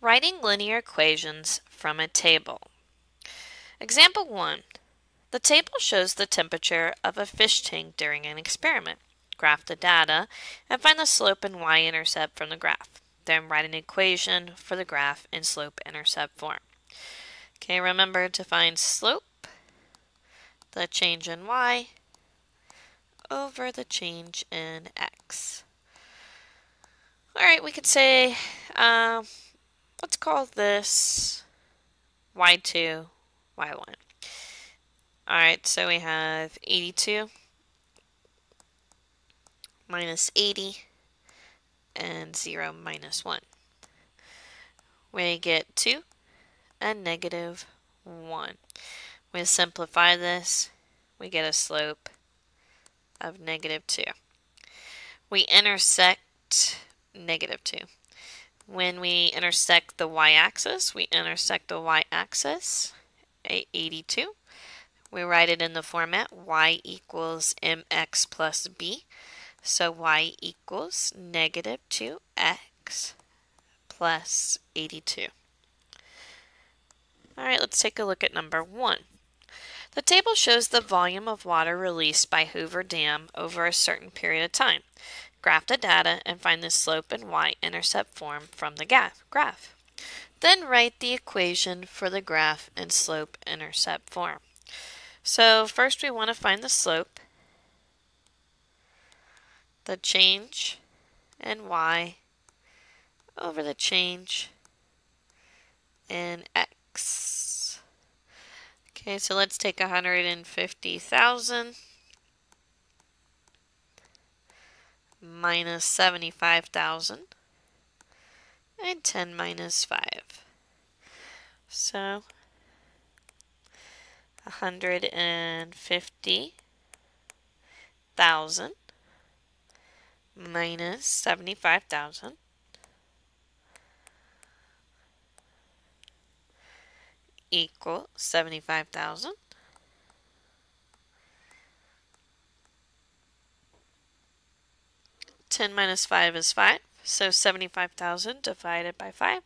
Writing linear equations from a table. Example 1. The table shows the temperature of a fish tank during an experiment. Graph the data and find the slope and y-intercept from the graph. Then write an equation for the graph in slope-intercept form. Okay, remember to find slope, the change in y, over the change in x. Alright, we could say, let's call this y2, y1. Alright, so we have 82 minus 80 and 0 minus 1. We get 2 and negative 1. We simplify this, we get a slope of negative 2. We intersect negative 2. When we intersect the y-axis, we intersect the y-axis at 82. We write it in the format y equals mx plus b. So y equals negative 2x plus 82. Alright, let's take a look at number 1. The table shows the volume of water released by Hoover Dam over a certain period of time. Graph the data and find the slope and y-intercept form from the graph. Then write the equation for the graph in slope-intercept form. So first we want to find the slope, the change in y over the change in x. Okay, so let's take 150,000 minus 75,000 and 10 minus 5. So 150,000 minus 75,000 equal 75,000. Ten minus 5 is 5, so 75,000 divided by 5.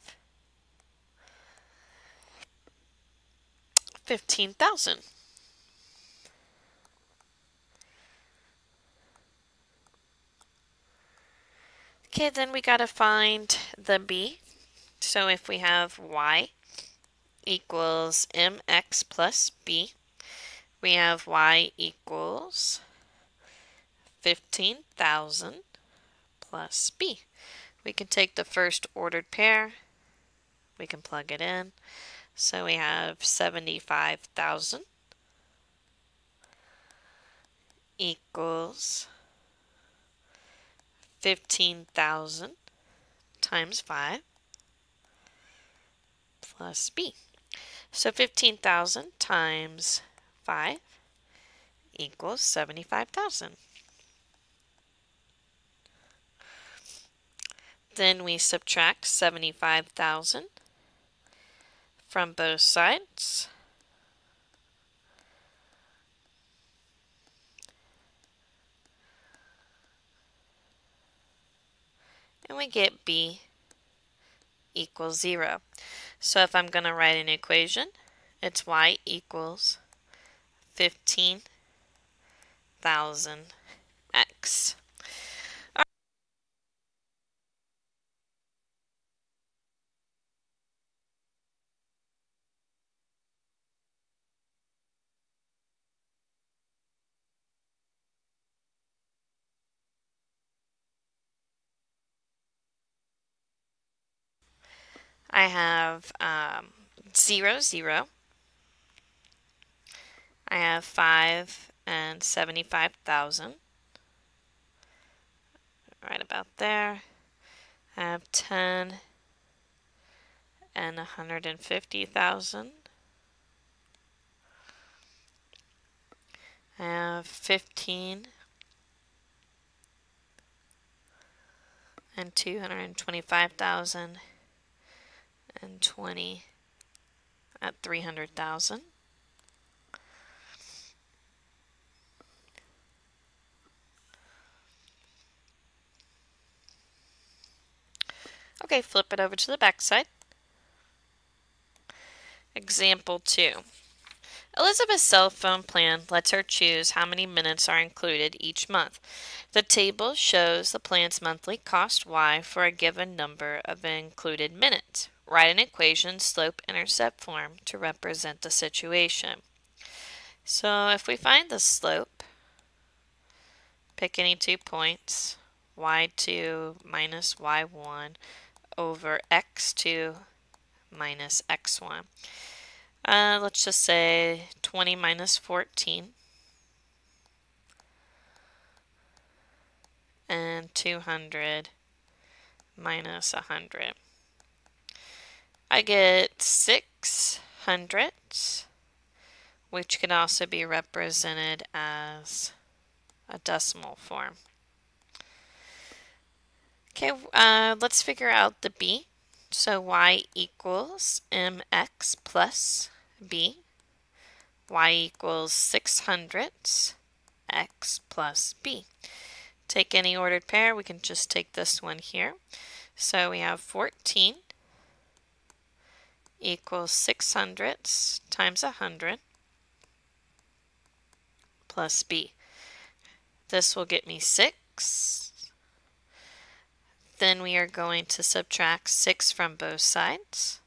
15,000. Okay, then we got to find the b. So if we have y equals mx plus b, we have y equals 15,000 plus b. We can take the first ordered pair, we can plug it in. So we have 75,000 equals 15,000 times 5 plus b. So 15,000 times 5 equals 75,000. Then we subtract 75,000 from both sides. And we get b equals 0. So if I'm going to write an equation, it's y equals 15,000x. I have 0, 0. I have 5 and 75,000. Right about there. I have 10 and 150,000. I have 15 and 225,000 and 20 at 300,000. Okay, flip it over to the back side. Example 2. Elizabeth's cell phone plan lets her choose how many minutes are included each month. The table shows the plan's monthly cost y for a given number of included minutes. Write an equation slope-intercept form to represent the situation. So if we find the slope, pick any 2 points, y2 minus y1 over x2 minus x1. Let's just say 20 minus 14 and 200 minus 100. I get 6 hundredths, which can also be represented as a decimal form. Okay, let's figure out the b. So y equals mx plus b. Y equals 6 hundredths x plus b. Take any ordered pair, we can just take this one here. So we have 14 equals 6 hundredths times 100 plus b. This will get me 6. Then we are going to subtract 6 from both sides.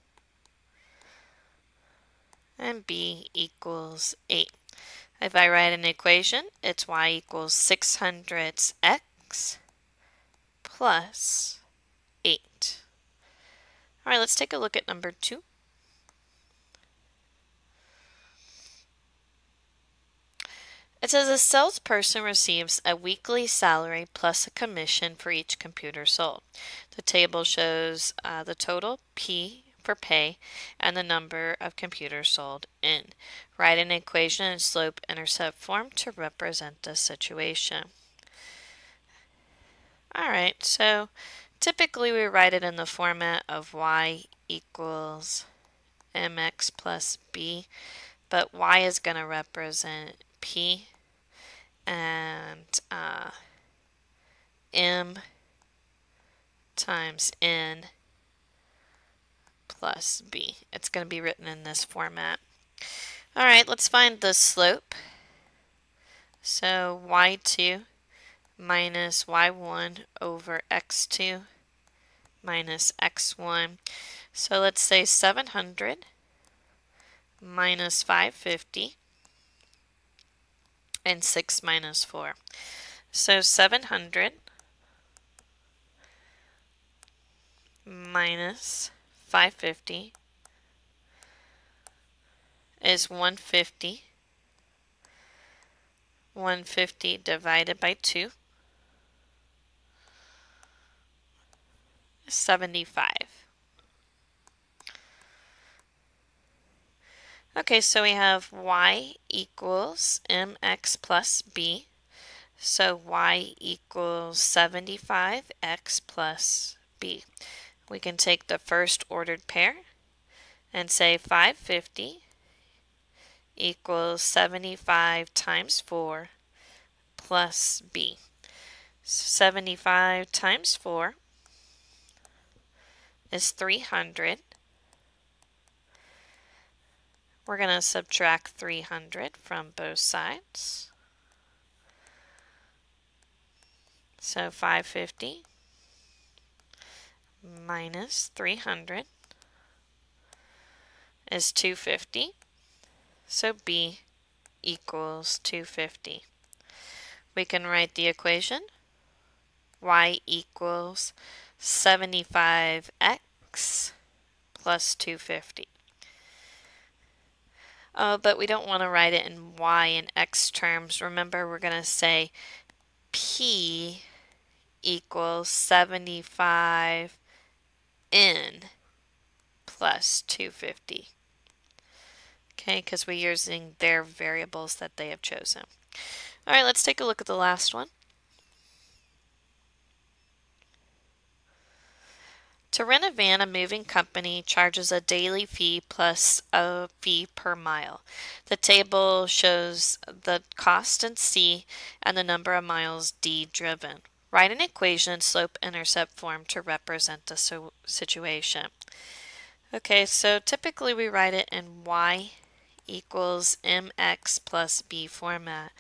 And b equals 8. If I write an equation, it's y equals 6 hundredths x plus 8. All right, let's take a look at number 2. It says a salesperson receives a weekly salary plus a commission for each computer sold. The table shows the total P for pay and the number of computers sold N. Write an equation in slope-intercept form to represent the situation. Alright, so typically we write it in the format of y equals mx plus b, but y is going to represent P and m times n plus b. It's going to be written in this format. Alright, let's find the slope. So y2 minus y1 over x2 minus x1. So let's say 700 minus 550 and 6 minus 4. So 700 minus 550 is 150. 150 divided by 2 is 75. Okay, so we have y equals mx plus b. So y equals 75x plus b. We can take the first ordered pair and say 550 equals 75 times 4 plus b. So 75 times 4 is 300. We're going to subtract 300 from both sides. So 550 minus 300 is 250. So b equals 250. We can write the equation. Y equals 75x plus 250. But we don't want to write it in y and x terms. Remember, we're going to say P equals 75n plus 250. Okay, because we're using their variables that they have chosen. All right, let's take a look at the last one. To rent a van, a moving company charges a daily fee plus a fee per mile. The table shows the cost in C and the number of miles D driven. Write an equation in slope-intercept form to represent the situation. Okay, so typically we write it in y equals mx plus b format,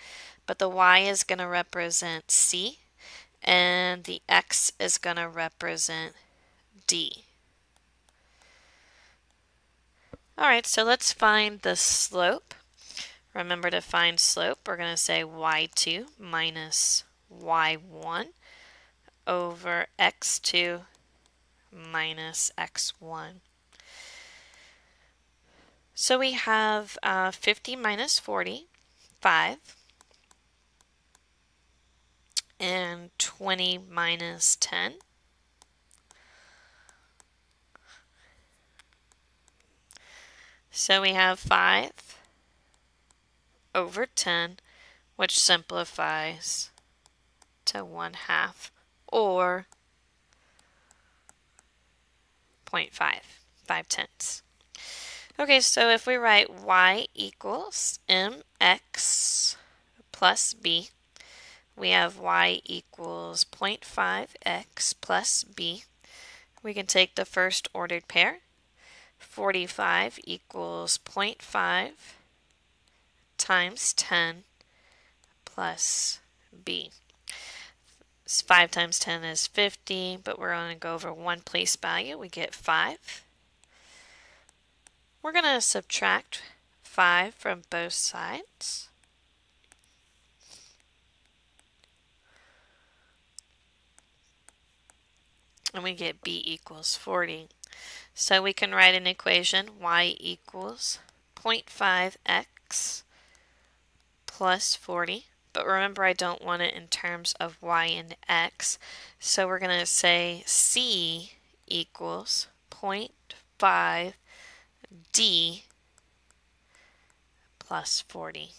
but the y is going to represent c and the x is going to represent d. Alright, so let's find the slope. Remember, to find slope, we're going to say y2 minus y1 over x2 minus x1. So we have 50 minus 40, 5, and 20 minus 10. So we have 5 over 10, which simplifies to 1/2, or 0.5, 5/10. Okay, so if we write y equals mx plus b, we have y equals 0.5x plus b. We can take the first ordered pair. 45 equals 0.5 times 10 plus b. 5 times 10 is 50, but we're going to go over one place value. We get 5. We're going to subtract 5 from both sides. And we get b equals 40. So we can write an equation, y equals 0.5x plus 40. But remember, I don't want it in terms of y and x. So we're going to say c equals 0.5 d plus 40.